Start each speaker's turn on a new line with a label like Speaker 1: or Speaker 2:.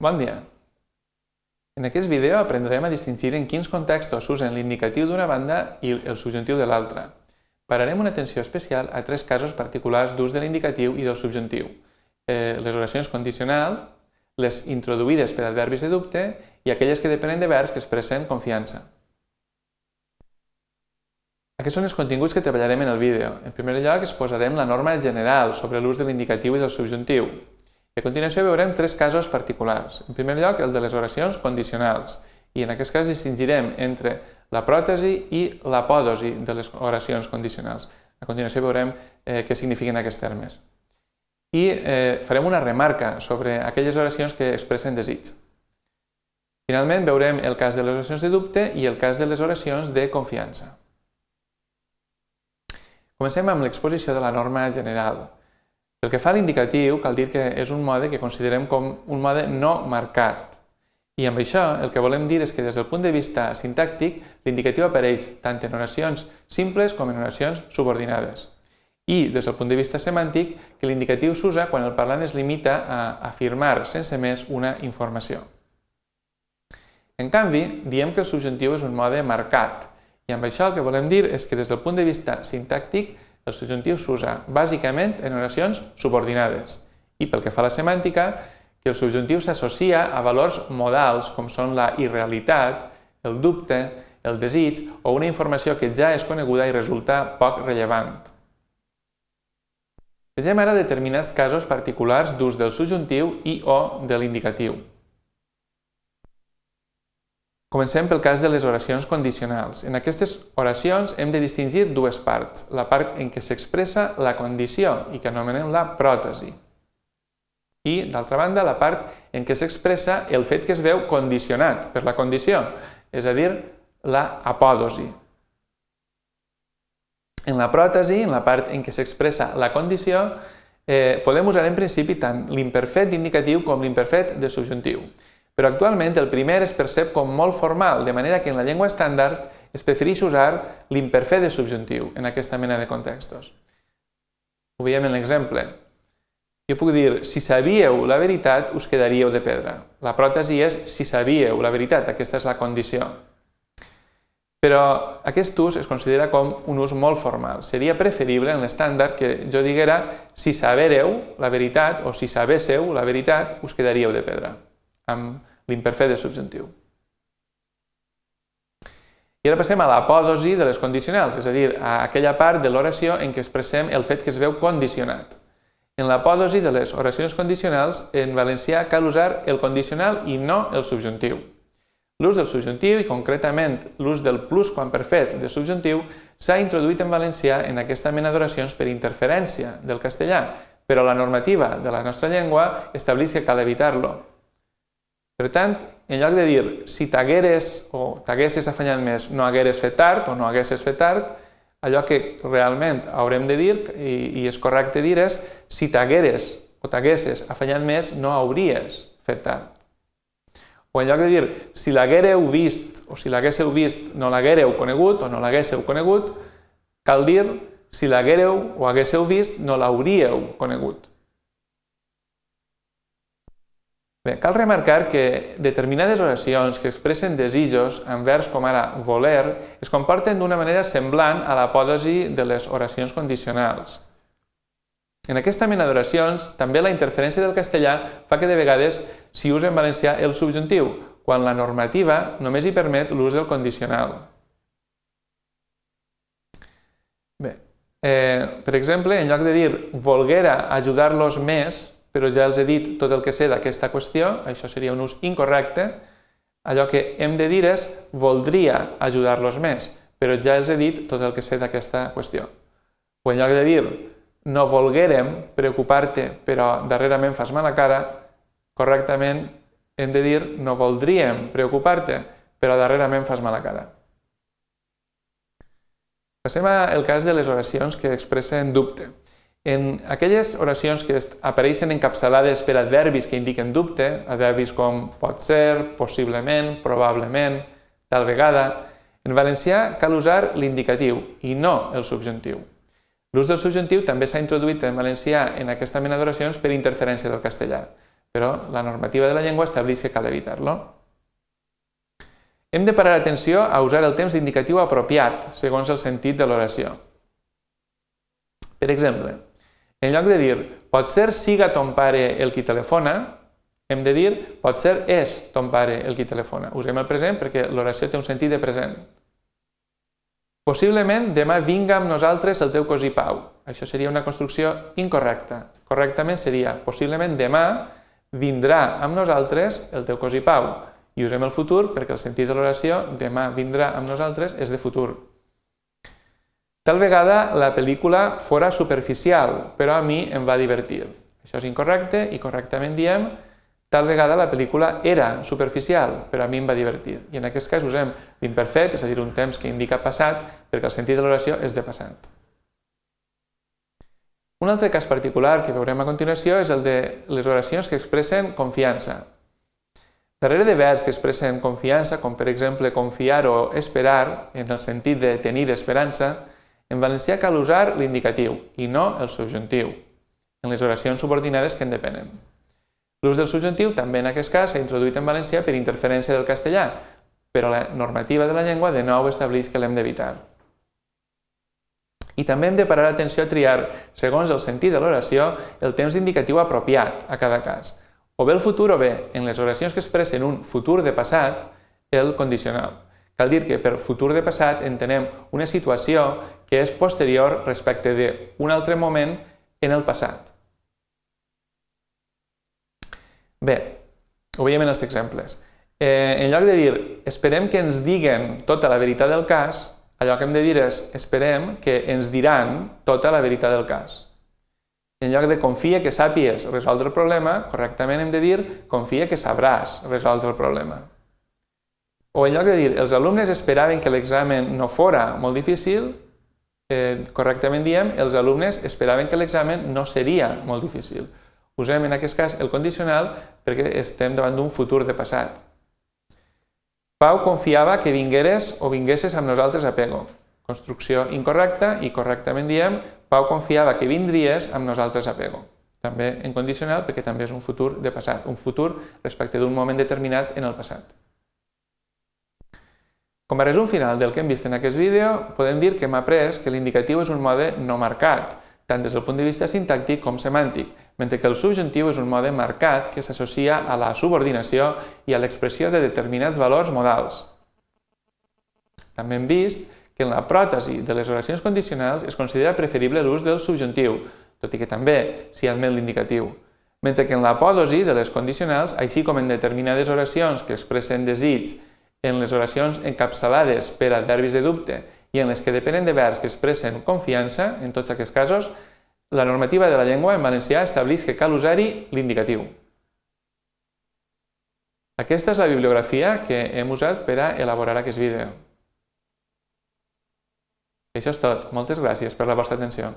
Speaker 1: Bon dia! En aquest vídeo aprendrem a distingir en quins contextos s'usen l'indicatiu d'una banda i el subjuntiu de l'altra. Pararem una atenció especial a tres casos particulars d'ús de l'indicatiu i del subjuntiu: les oracions condicionals, les introduïdes per adverbis de dubte i aquelles que depenen de verbs que expressen confiança. Aquests són els continguts que treballarem en el vídeo. En primer lloc, exposarem la norma general sobre l'ús de l'indicatiu i del subjuntiu. I a continuació veurem tres casos particulars. En primer lloc, el de les oracions condicionals. I en aquest cas distingirem entre la pròtesi i l'apòdosi de les oracions condicionals. A continuació veurem què signifiquen aquests termes. I farem una remarca sobre aquelles oracions que expressen desig. Finalment, veurem el cas de les oracions de dubte i el cas de les oracions de confiança. Comencem amb l'exposició de la norma general. Pel que fa a l'indicatiu, cal dir que és un mode que considerem com un mode no marcat. I amb això el que volem dir és que des del punt de vista sintàctic, l'indicatiu apareix tant en oracions simples com en oracions subordinades. I des del punt de vista semàntic, que l'indicatiu s'usa quan el parlant es limita a afirmar sense més una informació. En canvi, diem que el subjuntiu és un mode marcat. I amb això el que volem dir és que des del punt de vista sintàctic, el subjuntiu s'usa bàsicament en oracions subordinades i pel que fa a la semàntica, que el subjuntiu s'associa a valors modals com són la irrealitat, el dubte, el desig o una informació que ja és coneguda i resulta poc rellevant. Vegem ara determinats casos particulars d'ús del subjuntiu i o de l'indicatiu. Comencem pel cas de les oracions condicionals. En aquestes oracions hem de distingir dues parts, la part en què s'expressa la condició i que anomenem la pròtesi. I, d'altra banda, la part en què s'expressa el fet que es veu condicionat per la condició, és a dir, la apòdosi. En la pròtesi, en la part en què s'expressa la condició, podem usar en principi tant l'imperfet d'indicatiu com l'imperfet de subjuntiu. Però actualment el primer es percep com molt formal, de manera que en la llengua estàndard es prefereix usar l'imperfet de subjuntiu en aquesta mena de contextos. Ho veiem en l'exemple. Jo puc dir, si sabíeu la veritat, us quedaríeu de pedra. La pròtesi és, si sabíeu la veritat, aquesta és la condició. Però aquest ús es considera com un ús molt formal. Seria preferible en l'estàndard que jo diguera, si sabéreu la veritat o si sabésseu la veritat, us quedaríeu de pedra, amb l'imperfet de subjuntiu. I ara passem a l'apòdosi de les condicionals, és a dir, a aquella part de l'oració en què expressem el fet que es veu condicionat. En l'apòdosi de les oracions condicionals, en valencià cal usar el condicional i no el subjuntiu. L'ús del subjuntiu, i concretament l'ús del plusquamperfet de subjuntiu, s'ha introduït en valencià en aquesta mena d'oracions per interferència del castellà, però la normativa de la nostra llengua estableix que cal evitar-lo. Per tant, en lloc de dir si t'hagueres o t'haguessis afanyat més no hagueres fet tard o no haguessis fet tard, allò que realment haurem de dir i és correcte dir és si t'hagueres o t'haguessis afanyat més no hauries fet tard. O en lloc de dir si l'haguéreu vist o si l'haguésseu vist no l'haguéreu conegut o no l'haguésseu conegut, cal dir si l'haguéreu o haguésseu vist no l'hauríeu conegut. Bé, cal remarcar que determinades oracions que expressen desitjos amb verbs com ara voler es comporten d'una manera semblant a l'apòdosi de les oracions condicionals. En aquesta mena d'oracions, també la interferència del castellà fa que de vegades s'hi usi en valencià el subjuntiu, quan la normativa només hi permet l'ús del condicional. Bé, per exemple, en lloc de dir volguera ajudar-los més, però ja els he dit tot el que sé d'aquesta qüestió, això seria un ús incorrecte, allò que hem de dir és voldria ajudar-los més, però ja els he dit tot el que sé d'aquesta qüestió. O en lloc de dir no volguérem preocupar-te, però darrerament fas mala cara, correctament hem de dir no voldríem preocupar-te, però darrerament fas mala cara. Passem al cas de les oracions que expressen dubte. En aquelles oracions que apareixen encapçalades per adverbis que indiquen dubte, adverbis com pot ser, possiblement, probablement, tal vegada, en valencià cal usar l'indicatiu i no el subjuntiu. L'ús del subjuntiu també s'ha introduït en valencià en aquesta mena d'oracions per interferència del castellà. però la normativa de la llengua estableix que cal evitar-lo. Hem de parar atenció a usar el temps indicatiu apropiat, segons el sentit de l'oració. Per exemple, en lloc de dir potser siga ton pare el qui telefona, hem de dir potser és ton pare el qui telefona. Usem el present perquè l'oració té un sentit de present. Possiblement demà vinga amb nosaltres el teu cosí Pau. Això seria una construcció incorrecta. Correctament seria possiblement demà vindrà amb nosaltres el teu cosí Pau. I usem el futur perquè el sentit de l'oració demà vindrà amb nosaltres és de futur. Tal vegada la pel·lícula fora superficial, però a mi em va divertir. Això és incorrecte i correctament diem tal vegada la pel·lícula era superficial, però a mi em va divertir. I en aquest cas usem l'imperfet, és a dir, un temps que indica passat, perquè el sentit de l'oració és de passat. Un altre cas particular que veurem a continuació és el de les oracions que expressen confiança. Darrere de verbs que expressen confiança, com per exemple confiar o esperar, en el sentit de tenir esperança, en valencià cal usar l'indicatiu i no el subjuntiu, en les oracions subordinades que en depenen. L'ús del subjuntiu també en aquest cas s'ha introduït en valencià per interferència del castellà, però la normativa de la llengua de nou estableix que l'hem d'evitar. I també hem de parar atenció a triar, segons el sentit de l'oració, el temps indicatiu apropiat a cada cas. O bé el futur o bé, en les oracions que expressen un futur de passat, el condicional. Cal dir que per futur de passat entenem una situació que és posterior respecte d'un altre moment en el passat. Bé, ho veiem en els exemples. En lloc de dir esperem que ens diguen tota la veritat del cas, allò que hem de dir és esperem que ens diran tota la veritat del cas. En lloc de confia que sàpies resoldre el problema, correctament hem de dir confia que sabràs resoldre el problema. O en lloc de dir els alumnes esperaven que l'examen no fora molt difícil, correctament diem els alumnes esperaven que l'examen no seria molt difícil. Usem en aquest cas el condicional perquè estem davant d'un futur de passat. Pau confiava que vingueres o vinguessis amb nosaltres a Pego. Construcció incorrecta i correctament diem Pau confiava que vindries amb nosaltres a Pego. També en condicional perquè també és un futur de passat, un futur respecte d'un moment determinat en el passat. Com a resum final del que hem vist en aquest vídeo, podem dir que hem après que l'indicatiu és un mode no marcat, tant des del punt de vista sintàctic com semàntic, mentre que el subjuntiu és un mode marcat que s'associa a la subordinació i a l'expressió de determinats valors modals. També hem vist que en la pròtesi de les oracions condicionals es considera preferible l'ús del subjuntiu, tot i que també s'hi admet l'indicatiu, mentre que en l'apòdosi de les condicionals, així com en determinades oracions que expressen desig, en les oracions encapçalades per adverbis de dubte i en les que depenen de verbs que expressen confiança, en tots aquests casos, la normativa de la llengua en valencià estableix que cal usar-hi l'indicatiu. Aquesta és la bibliografia que hem usat per a elaborar aquest vídeo. Això és tot. Moltes gràcies per la vostra atenció.